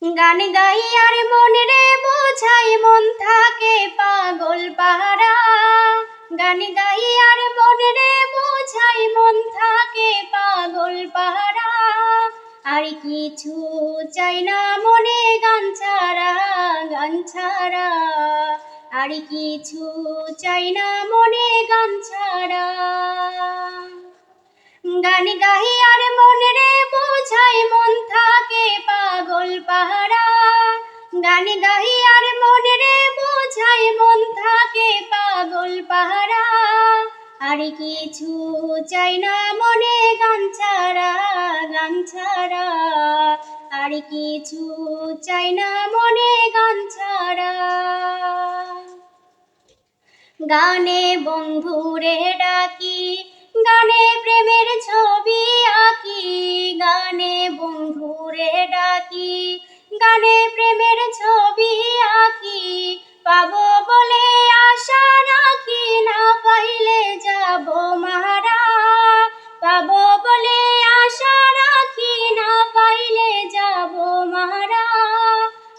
গান গাই আর মন রে বোঝাই, মন থাকে পাগল পাহারা। গান গাই আর মন রে বোঝাই, মন থাকে পাগল পাহারা। আর কিছু চাই না মনে গান ছাড়া, গান ছাড়া। আর কিছু চাই না মনে গান ছাড়া। গান গাই আর মন রে বোঝাই, মন থাকে পাগল পাহারা। গান গাই আর মন রে বোঝাই, মন থাকে পাগল পাহারা। আর কিছু চাই না মনে গান ছাড়া, গান ছাড়া। আর কিছু চাই না মনে গান ছাড়া। গানে বন্ধুরে ডাকি, গানে প্রেমের ছবি আঁকি। গানে বন্ধুরে ডাকি, গানে প্রেমের ছবি আঁকি। পাবো বলে আশা রাখি, না পাইলে যাব মারা। পাবো বলে আশা রাখি, না পাইলে যাব মারা।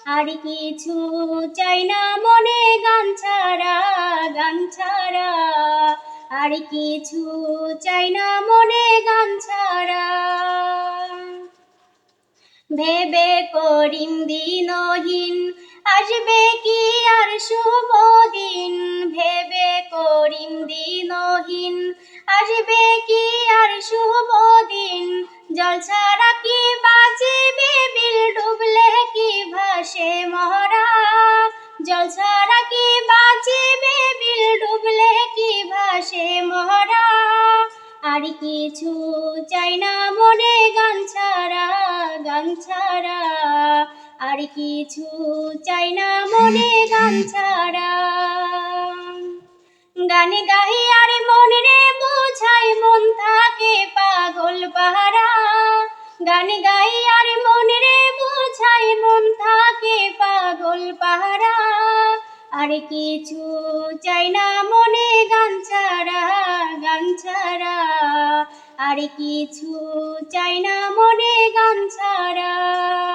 আর কিছু চাই না মনে গান ছাড়া, গান ছাড়া। আর কিছু চাই না মনে গান ছাড়া। ভেবে করিম দিনহীন, আসবে কি আর শুভ দিন। ভেবে করিম দিনহীন, আসবে কি আর শুভ দিন। জল ছাড়া কি বাঁচিবে বিল, ডুবলে কি ভাসে মরা। জল ছাড়া কি বাঁচিবে বিল, ডুবলে কি ভাসে মরা। আর কিছু চাই না মনে গান ছাড়া, গান ছাড়া। আর কিছু চাই না মনে গান ছাড়া। গান গাই আর মন রে বোঝাই, মন থাকে পাগল পাহারা। গান গাই আর মন রে বোঝাই, মন থাকে পাগল পাহারা। আর কিছু চাই না মনে গান ছাড়া, গান ছাড়া। আর কিছু চাই না মনে গান ছাড়া।